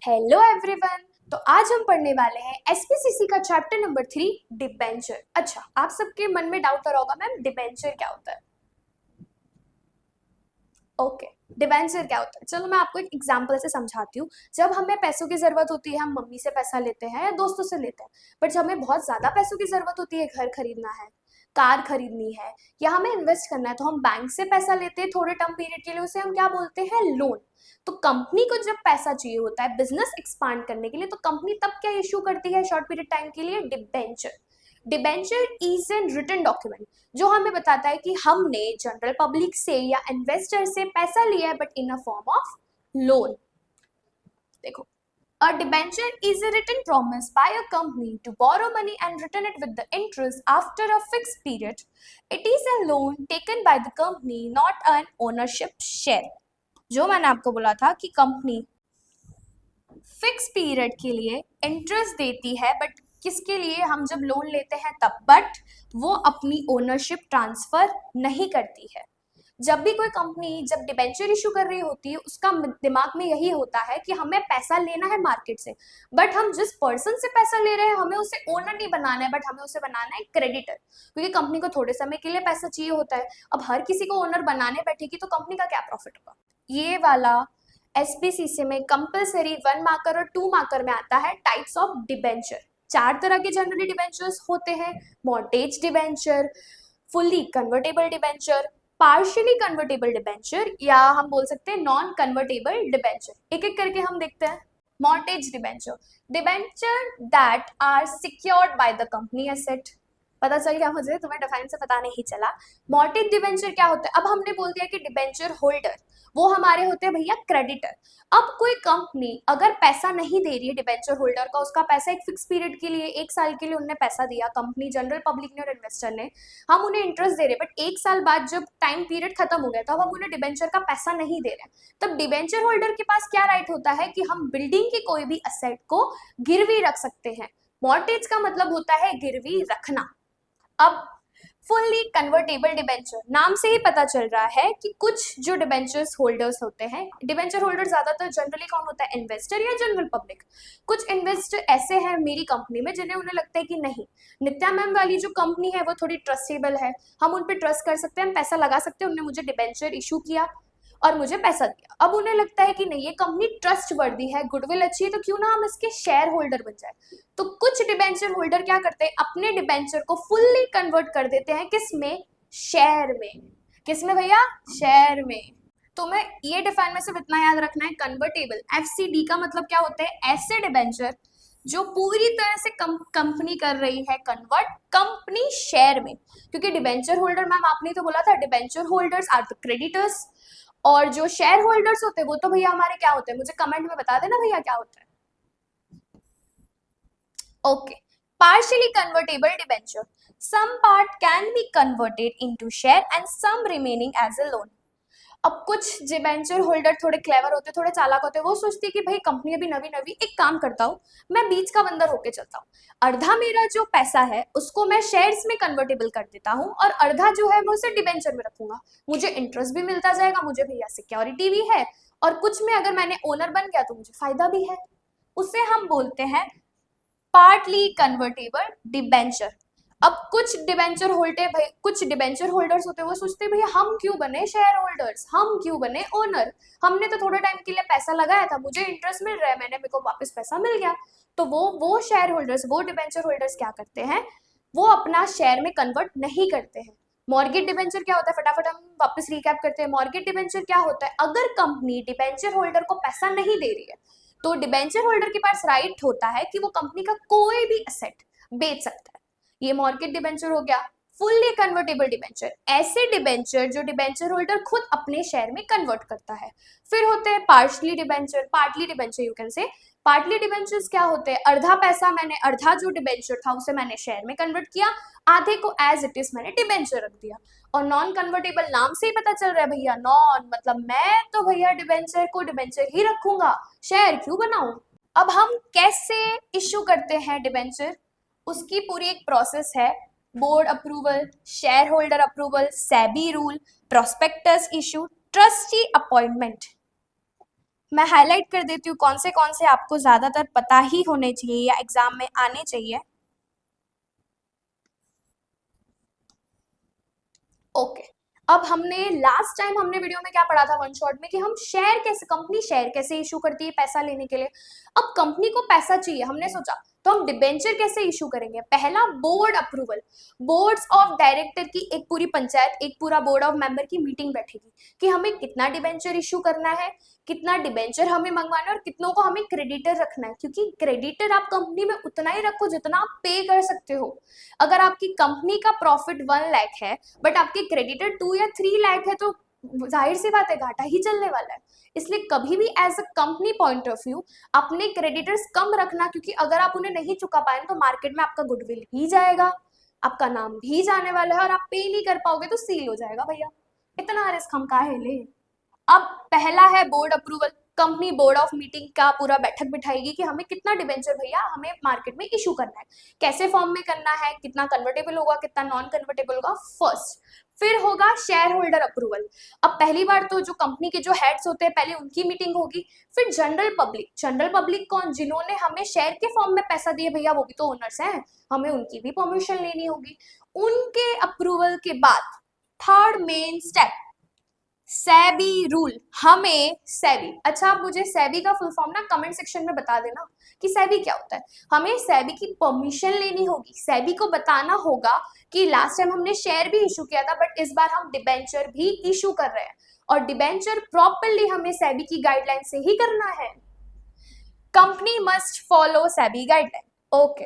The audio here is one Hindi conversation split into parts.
Hello everyone. तो आज हम पढ़ने वाले हैं एसपीसीसी का चैप्टर नंबर 3 डिबेंचर। अच्छा, आप सबके मन में डाउट आ रहा होगा मैम डिबेंचर क्या होता है। ओके, डिबेंचर क्या होता है, चलो मैं आपको एक एग्जांपल से समझाती हूँ। जब हमें पैसों की जरूरत होती है हम मम्मी से पैसा लेते हैं या दोस्तों से लेते हैं, बट जब हमें बहुत ज्यादा पैसों की जरूरत होती है, घर खरीदना है, कार खरीदनी है या हमें इन्वेस्ट करना है, तो हम बैंक से पैसा लेते हैं थोड़े टर्म पीरियड के लिए, उसे हम क्या बोलते हैं, लोन। तो कंपनी को जब पैसा चाहिए होता है बिजनेस एक्सपांड करने के लिए, तो कंपनी तब क्या इशू करती है शॉर्ट पीरियड टाइम के लिए, debenture. Debenture is an written document जो हमें बताता है कि हमने जनरल पब्लिक से या इन्वेस्टर से पैसा लिया है, but in a form of loan. देखो, a debenture is a written promise by a company to borrow money and return it with the interest after a fixed period. It is a loan taken by the company, not an ownership share. जो मैंने आपको बोला था कि कंपनी फिक्स पीरियड के लिए इंटरेस्ट देती है, बट किसके लिए, हम जब लोन लेते हैं तब, बट वो अपनी ओनरशिप ट्रांसफर नहीं करती है। जब भी कोई कंपनी जब डिबेंचर इशू कर रही होती है, उसका दिमाग में यही होता है कि हमें पैसा लेना है मार्केट से, बट हम जिस पर्सन से पैसा ले रहे हैं हमें उसे ओनर नहीं बनाना है, बट हमें उसे बनाना है क्रेडिटर, क्योंकि कंपनी को थोड़े समय के लिए पैसा चाहिए होता है। अब हर किसी को ओनर बनाने बैठेगी तो कंपनी का क्या प्रॉफिट होगा। ये वाला एसपीसीसी में कंपलसरी 1 मार्कर और 2 मार्कर में आता है टाइप्स ऑफ डिबेंचर। 4 तरह के जनरली डिबेंचर्स होते हैं, mortgage debenture, fully convertible debenture, partially convertible debenture, या हम बोल सकते हैं नॉन कन्वर्टेबल डिबेंचर। एक एक करके हम देखते हैं। Mortgage debenture, debenture that are secured by the company asset. पता चल गया मुझे, तुम्हें डिफाइन से पता नहीं चला। मॉर्गेज डिबेंचर क्या होता है, अब हमने बोल दिया कि डिबेंचर होल्डर वो हमारे होते हैं भैया क्रेडिटर। अब कोई कंपनी अगर पैसा नहीं दे रही है डिबेंचर होल्डर का, उसका पैसा एक फिक्स पीरियड के लिए, 1 साल के लिए उनने पैसा दिया, कंपनी जनरल पब्लिक ने और इन्वेस्टर ने, हम उन्हें इंटरेस्ट दे रहे हैं, बट 1 साल बाद जब टाइम पीरियड खत्म हो गया तो अब हम उन्हें डिबेंचर का पैसा नहीं दे रहे हैं। तब डिबेंचर होल्डर के पास क्या राइट होता है कि हम बिल्डिंग की कोई भी असेट को गिरवी रख सकते हैं। मॉर्गेज का मतलब होता है गिरवी रखना। अब फुल्ली कन्वर्टेबल डिबेंचर, नाम से ही पता चल रहा है कि कुछ जो डिबेंचर्स होल्डर्स होते हैं, डिबेंचर होल्डर ज्यादातर जनरली कौन होता है, इन्वेस्टर या जनरल पब्लिक। कुछ इन्वेस्टर ऐसे हैं मेरी कंपनी में जिन्हें उन्हें लगता है कि नहीं, नित्या मैम वाली जो कंपनी है वो थोड़ी ट्रस्टेबल है, हम उन पर ट्रस्ट कर सकते हैं, हम पैसा लगा सकते हैं, उन्होंने मुझे डिबेंचर इशू किया और मुझे पैसा दिया। अब उन्हें लगता है कि नहीं, ये कंपनी ट्रस्ट वर्दी है, गुडविल अच्छी है, तो क्यों ना हम इसके शेयर होल्डर बन जाए। तो कुछ डिबेंचर होल्डर क्या करते हैं, अपने डिबेंचर को फुल्ली कन्वर्ट कर देते हैं, किसमें, शेयर में। किसमें भैया, शेयर में। तो मैं ये डिफाइन में सिर्फ इतना याद रखना है, कन्वर्टेबल, एफसीडी का मतलब क्या होते हैं, ऐसे डिबेंचर जो पूरी तरह से कंपनी कर रही है कन्वर्ट कंपनी शेयर में। क्योंकि डिबेंचर होल्डर, मैम आपने तो बोला था debenture holders are the creditors, और जो शेयर होल्डर्स होते हैं वो तो भैया हमारे क्या होते हैं, मुझे कमेंट में बता देना भैया क्या होता है। Okay, partially convertible debenture, some part can be converted into share and some remaining as a loan. अब कुछ डिबेंचर होल्डर थोड़े क्लेवर होते, थोड़े चालाक होते, वो सोचती है कि भाई कंपनी अभी नवी नवी, एक काम करता हूँ, मैं बीच का बंदर होके चलता हूँ, अर्धा मेरा जो पैसा है उसको मैं शेयर्स में कन्वर्टेबल कर देता हूँ और अर्धा जो है मैं उसे डिबेंचर में रखूंगा, मुझे इंटरेस्ट भी मिलता जाएगा, मुझे भैया सिक्योरिटी भी है, और कुछ में अगर मैंने ओनर बन गया तो मुझे फायदा भी है। उसे हम बोलते हैं पार्टली कन्वर्टेबल डिबेंचर। अब कुछ डिबेंचर होल्डर, भाई कुछ डिबेंचर होल्डर्स होते हैं वो सोचते हैं भैया हम क्यों बने शेयर होल्डर्स, हम क्यों बने ओनर, हमने तो थोड़े टाइम के लिए पैसा लगाया था, मुझे इंटरेस्ट मिल रहा है, मैंने, मेरे को वापस पैसा मिल गया। तो वो शेयर होल्डर्स, वो डिबेंचर होल्डर्स क्या करते हैं, वो अपना शेयर में कन्वर्ट नहीं करते हैं। मॉर्गेज डिबेंचर क्या होता है, फटाफट हम वापस रिकैप करते हैं। मॉर्गेज डिबेंचर क्या होता है, अगर कंपनी डिबेंचर होल्डर को पैसा नहीं दे रही है तो डिबेंचर होल्डर के पास राइट होता है कि वो कंपनी का कोई भी एसेट बेच सकता है। ये मॉर्गेज डिबेंचर हो गया। फुल्ली कन्वर्टेबल डिबेंचर, ऐसे डिबेंचर जो डिबेंचर होल्डर खुद अपने शेयर में कन्वर्ट करता है। फिर होते हैं partially debenture, partly debenture you can say. Partly debentures क्या होते हैं, अर्धा पैसा मैंने, अर्धा जो डिबेंचर था उसे मैंने शेयर में कन्वर्ट किया, आधे को एज इट इज मैंने डिबेंचर रख दिया। और नॉन कन्वर्टेबल, नाम से ही पता चल रहा है भैया, नॉन मतलब मैं तो भैया डिबेंचर को डिबेंचर ही रखूंगा, शेयर क्यों बनाऊं। अब हम कैसे इश्यू करते हैं डिबेंचर, उसकी पूरी एक प्रोसेस है, board approval, share holder approval, SEBI rule, prospectus issue, trustee appointment. मैं हाईलाइट कर देती हूँ कौन से आपको ज्यादातर पता ही होने चाहिए या एग्जाम में आने चाहिए। ओके, अब हमने लास्ट टाइम हमने वीडियो में क्या पढ़ा था वन शॉट में कि हम शेयर कैसे, कंपनी शेयर कैसे इशू करती है पैसा लेने के लिए। अब कंपनी को पैसा चाहिए, हमने सोचा तो हम डिबेंचर कैसे इशू करेंगे। पहला, board approval. Boards of director की एक पूरी पंचायत, एक पूरा बोर्ड ऑफ मेंबर की मीटिंग बैठेगी कि हमें कितना डिबेंचर इशू करना है, कितना डिबेंचर हमें मंगवाना है और कितनों को हमें क्रेडिटर रखना है। क्योंकि क्रेडिटर आप कंपनी में उतना ही रखो जितना आप पे कर सकते हो। अगर आपकी कंपनी का प्रॉफिट 1 लाख है बट आपके क्रेडिटर 2 या 3 लाख है तो जाहिर सी बात है घाटा ही चलने वाला है। इसलिए कभी भी as a company point of view अपने क्रेडिटर्स कम रखना, क्योंकि अगर आप उन्हें नहीं चुका पाए तो मार्केट में आपका गुडविल भी जाएगा, आपका नाम भी जाने वाला है और आप पे नहीं कर पाओगे तो सील हो जाएगा भैया। इतना रिस्क हम काहे ले। अब पहला है board approval. Company board of meeting का पूरा बैठक बिठाएगी कि हमें कितना डिबेंचर भैया हमें मार्केट में इशू करना है, कैसे फॉर्म में करना है, कितना कन्वर्टेबल होगा, कितना नॉन कन्वर्टेबल होगा, फर्स्ट। फिर होगा शेयर होल्डर अप्रूवल। अब पहली बार तो जो कंपनी के जो हेड्स होते हैं पहले उनकी मीटिंग होगी। फिर जनरल पब्लिक। जनरल पब्लिक कौन? जिन्होंने हमें शेयर के फॉर्म में पैसा दिए भैया, वो भी तो ओनर्स हैं, हमें उनकी भी परमिशन लेनी होगी। उनके अप्रूवल के बाद third main step, SEBI rule. हमें सेबी, अच्छा आप मुझे सेबी का फुल फॉर्म ना कमेंट सेक्शन में बता देना कि सेबी क्या होता है। हमें सेबी की परमिशन लेनी होगी, सेबी को बताना होगा कि लास्ट टाइम हमने शेयर भी इशू किया था बट इस बार हम डिबेंचर भी इशू कर रहे हैं और डिबेंचर प्रॉपरली हमें सेबी की गाइडलाइन से ही करना है। Company must follow SEBI guideline. Okay,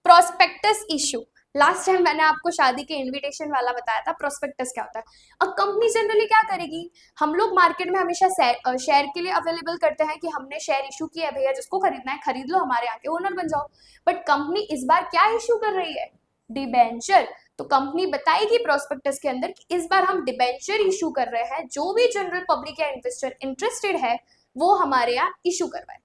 prospectus issue. Last time मैंने आपको शादी के इनविटेशन वाला बताया था, प्रोस्पेक्टस क्या होता है। अब कंपनी जनरली क्या करेगी, हम लोग मार्केट में हमेशा शेयर के लिए अवेलेबल करते हैं कि हमने शेयर इशू किया है भैया, जिसको खरीदना है खरीद लो, हमारे यहाँ के ओनर बन जाओ। बट कंपनी इस बार क्या इशू कर रही है? डिबेंचर। तो कंपनी बताएगी प्रोस्पेक्टस के अंदर कि इस बार हम डिबेंचर इशू कर रहे हैं, जो भी जनरल पब्लिक या इन्वेस्टर इंटरेस्टेड है वो हमारे यहाँ इशू करवाए।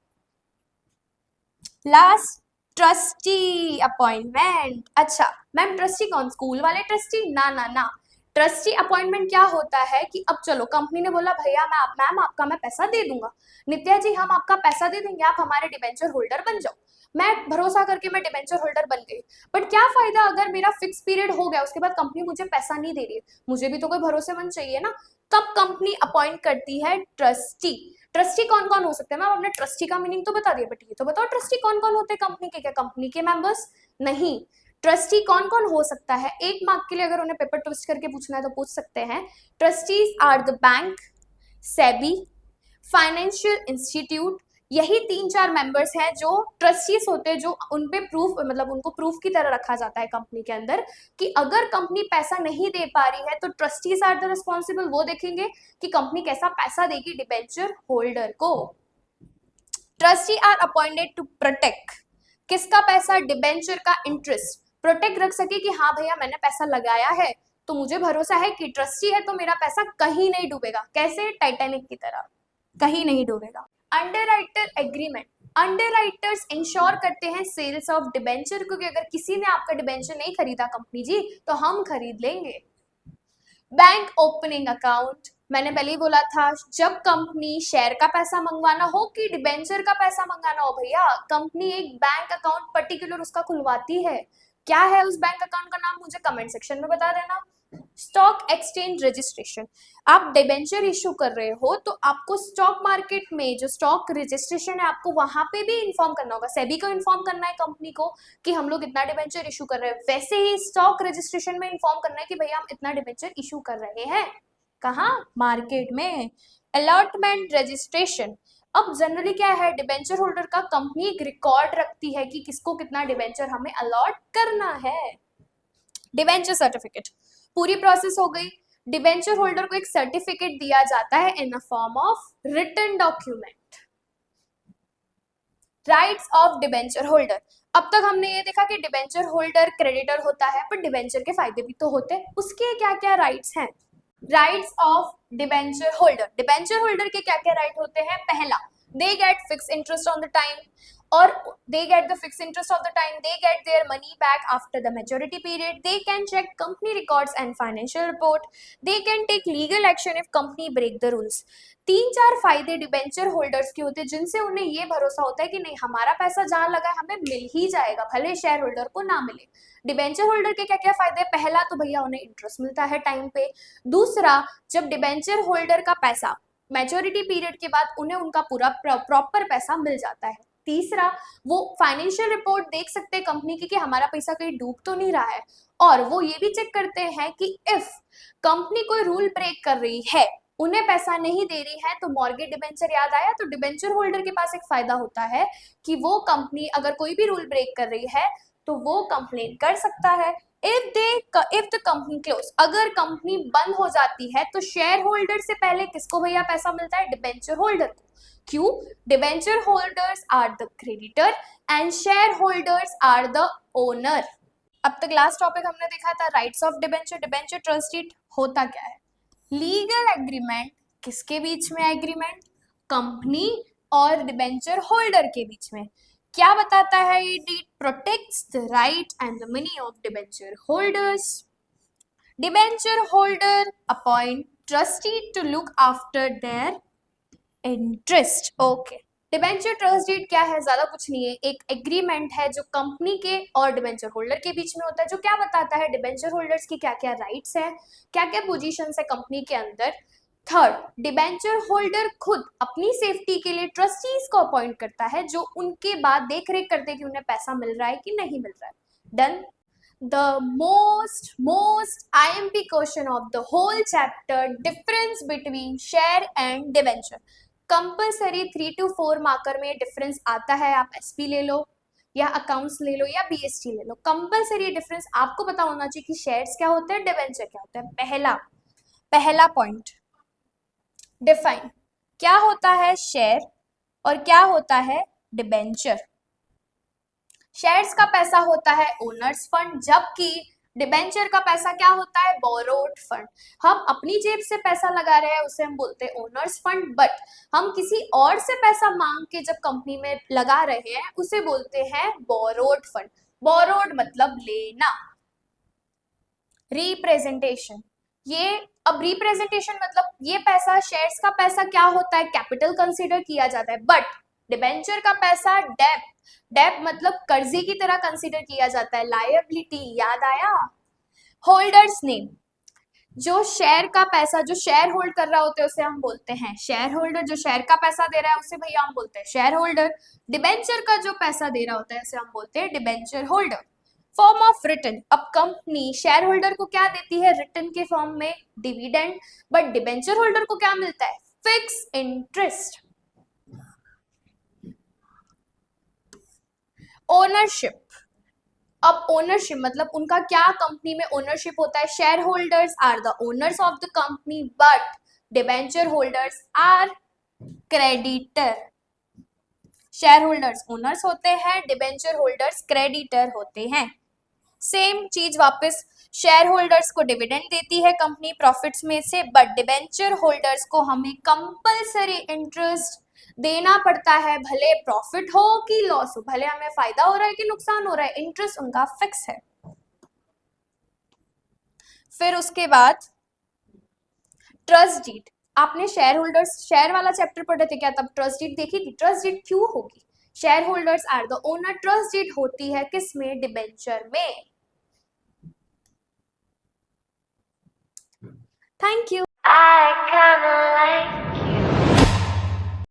Last, trustee appointment. अच्छा मैम ट्रस्टी कौन, स्कूल वाले ट्रस्टी? ना ना ना, ट्रस्टी अपॉइंटमेंट क्या होता है कि अब चलो कंपनी ने बोला भैया मैम आपका मैं पैसा दे दूंगा, नित्या जी हम आपका पैसा दे देंगे, आप हमारे डिबेंचर होल्डर बन जाओ। मैं भरोसा करके मैं डिबेंचर होल्डर बन गई, बट क्या फायदा अगर मेरा फिक्स पीरियड हो गया उसके बाद कंपनी मुझे पैसा नहीं दे रही है, मुझे भी तो कोई भरोसेमंद चाहिए ना। तब कंपनी अपॉइंट करती है ट्रस्टी। ट्रस्टी कौन कौन हो सकते हैं मैम, आपने ट्रस्टी का मीनिंग तो बता दिया बट ये तो बताओ ट्रस्टी कौन कौन होते हैं कंपनी के? क्या कंपनी के मेंबर्स? नहीं, ट्रस्टी कौन कौन हो सकता है, एक मार्क के लिए अगर उन्हें पेपर ट्विस्ट करके पूछना है तो पूछ सकते हैं। Trustees are the bank, SEBI, financial institute. यही 3-4 मेंबर्स हैं जो ट्रस्टीज होते हैं, जो उनपे प्रूफ मतलब उनको प्रूफ की तरह रखा जाता है कंपनी के अंदर कि अगर कंपनी पैसा नहीं दे पा रही है तो ट्रस्टीज आर द रिस्पॉन्सिबल। वो देखेंगे कि कंपनी कैसा पैसा देगी डिबेंचर होल्डर को। Trustee are appointed to protect किसका पैसा? डिबेंचर का इंटरेस्ट प्रोटेक्ट रख सके कि हाँ भैया मैंने पैसा लगाया है तो मुझे भरोसा है कि ट्रस्टी है तो मेरा पैसा कहीं नहीं डूबेगा। कैसे? टाइटैनिक की तरह कहीं नहीं डूबेगा। Underwriter agreement. अंडरराइटर्स इंश्योर करते हैं सेल्स ऑफ डिबेंचर को कि अगर किसी ने आपका डिबेंचर नहीं खरीदा कंपनी जी तो हम खरीद लेंगे। बैंक ओपनिंग अकाउंट, मैंने पहले ही बोला था जब कंपनी शेयर का पैसा मंगवाना हो कि डिबेंचर का पैसा मंगाना हो भैया, कंपनी एक बैंक अकाउंट पर्टिकुलर उसका खुलवाती है। क्या है उस बैंक अकाउंट का नाम, मुझे कमेंट सेक्शन में बता देना। Stock exchange registration. आप डिबेंचर इशू कर रहे हो तो आपको स्टॉक मार्केट में जो स्टॉक रजिस्ट्रेशन है आपको वहां पे भी इन्फॉर्म करना होगा, सेबी को इन्फॉर्म करना है कंपनी को कि हम लोग इतना डिबेंचर इशू कर रहे हैं। वैसे ही स्टॉक रजिस्ट्रेशन में इन्फॉर्म करना है कि भैया हम इतना डिबेंचर इशू कर रहे हैं। कहाँ? मार्केट में। Allotment registration. अब जनरली क्या है, डिबेंचर होल्डर का कंपनी एक रिकॉर्ड रखती है कि किसको कितना डिबेंचर हमें अलॉट करना है। डिबेंचर सर्टिफिकेट, पूरी प्रोसेस हो गई। डिबेंचर होल्डर को एक सर्टिफिकेट दिया जाता है in a form of written document. Rights of debenture holder. अब तक हमने ये देखा कि डिबेंचर होल्डर क्रेडिटर होता है पर डिबेंचर के फायदे भी तो होते हैं, उसके क्या क्या राइट्स हैं। Rights of debenture holder, debenture holder के क्या क्या राइट होते हैं? पहला, they get fix interest on the time. or they get the fixed interest of the time, they get their money back after the maturity period, they can check company records and financial report, they can take legal action if company break the rules. 3-4 फायदे डिबेंचर होल्डर्स के होते हैं जिनसे उन्हें ये भरोसा होता है कि नहीं हमारा पैसा जहां लगा है हमें मिल ही जाएगा, भले शेयर होल्डर को ना मिले। डिबेंचर होल्डर के क्या क्या फायदे? पहला तो भैया उन्हें इंटरेस्ट मिलता है टाइम पे। दूसरा, जब डिबेंचर होल्डर का पैसा मैच्योरिटी पीरियड के बाद उन्हें उनका पूरा प्रॉपर पैसा मिल जाता है। तीसरा, वो फाइनेंशियल रिपोर्ट देख सकते हैं कंपनी की कि हमारा पैसा कहीं डूब तो नहीं रहा है, और वो ये भी चेक करते हैं कि इफ कंपनी कोई रूल ब्रेक कर रही है, उन्हें पैसा नहीं दे रही है, तो मॉर्गेज डिबेंचर याद आया, तो डिबेंचर होल्डर के पास एक फायदा होता है कि वो कंपनी अगर कोई भी रूल ब्रेक कर रही है तो वो कंप्लेन कर सकता है। इफ द कंपनी क्लोज, अगर कंपनी बंद हो जाती है तो शेयर होल्डर से पहले किसको भैया पैसा मिलता है? डिबेंचर होल्डर को। क्यों? Debenture holders are the creditor and share holders are the owner. अब तक लास्ट टॉपिक हमने देखा था rights of debenture. Debenture trust deed होता क्या है? Legal agreement. किसके बीच में एग्रीमेंट? कंपनी और डिबेंचर होल्डर के बीच में। क्या बताता है ये डीड? Protects the right and the money of debenture holders. Debenture holder appoint trustee to look after their interest. Okay, debenture trust deed क्या है? ज्यादा कुछ नहीं है, एक एग्रीमेंट है जो कंपनी के और डिबेंचर होल्डर के बीच में होता है, जो क्या बताता है डिबेंचर होल्डर्स की क्या क्या राइट्स है, क्या क्या पोजीशंस है कंपनी के अंदर। थर्ड, डिबेंचर होल्डर खुद अपनी सेफ्टी के लिए ट्रस्टीज को अपॉइंट करता है जो उनके बाद देख रेख करते हैं कि उन्हें पैसा मिल रहा है कि नहीं मिल रहा है। Done. The most IMP question of the whole chapter, difference between share and debenture। Compulsory 3 to 4 marker में डिफरेंस आता है, आप एसपी ले लो या अकाउंट्स ले लो या बीएसटी ले लो, कंपल्सरी डिफरेंस आपको पता होना चाहिए कि शेयर्स क्या होते हैं, डिबेंचर क्या होता है। पहला पॉइंट, डिफाइन क्या होता है शेयर और क्या होता है डिबेंचर। शेयर्स का पैसा होता है ओनर्स फंड, जबकि डिबेंचर का पैसा क्या होता है? Borrowed fund. हम अपनी जेब से पैसा लगा रहे हैं उसे हम बोलते हैं ओनर्स फंड, बट हम किसी और से पैसा मांग के जब कंपनी में लगा रहे हैं उसे बोलते हैं बोरोड फंड। बोरोड मतलब लेना। रिप्रेजेंटेशन, ये अब रिप्रेजेंटेशन मतलब ये पैसा, शेयर्स का पैसा क्या होता है? कैपिटल कंसीडर किया जाता है, बट डिबेंचर का पैसा डेब्ट। डेब्ट मतलब कर्जे की तरह कंसीडर किया जाता है, लायबिलिटी। याद आया? होल्डर्स नेम, जो शेयर का पैसा जो शेयर होल्ड कर रहा होता है उसे हम बोलते हैं शेयर होल्डर। जो शेयर का पैसा दे रहा है उसे भैया हम बोलते हैं शेयर होल्डर। डिबेंचर का जो पैसा दे रहा होता है उसे हम बोलते हैं debenture holder. Form of return, अब कंपनी शेयर होल्डर को क्या देती है? रिटर्न के फॉर्म में डिविडेंड, बट डिबेंचर होल्डर को क्या मिलता है? Fix interest. ओनरशिप, अब ओनरशिप मतलब उनका क्या कंपनी में ओनरशिप होता है? Share holders are the owners of the company, but debenture holders are creditor. Share holders owners होते हैं, डिबेंचर होल्डर्स क्रेडिटर होते हैं। सेम चीज वापस, शेयर होल्डर्स को डिविडेंड देती है कंपनी प्रॉफिट्स में से, बट डिबेंचर होल्डर्स को हमें कंपल्सरी इंटरेस्ट देना पड़ता है, भले प्रॉफिट हो कि लॉस हो, भले हमें फायदा हो रहा है कि नुकसान हो रहा है, इंटरेस्ट उनका फिक्स है। फिर उसके बाद ट्रस्ट डीड, आपने शेयर होल्डर्स शेयर वाला चैप्टर पढ़े थे क्या? तब ट्रस्ट डीड देखी थी। ट्रस्ट डीड क्यों होगी? Share holders are the owner, trust deed होती है किसमें? डिबेंचर में। Thank you.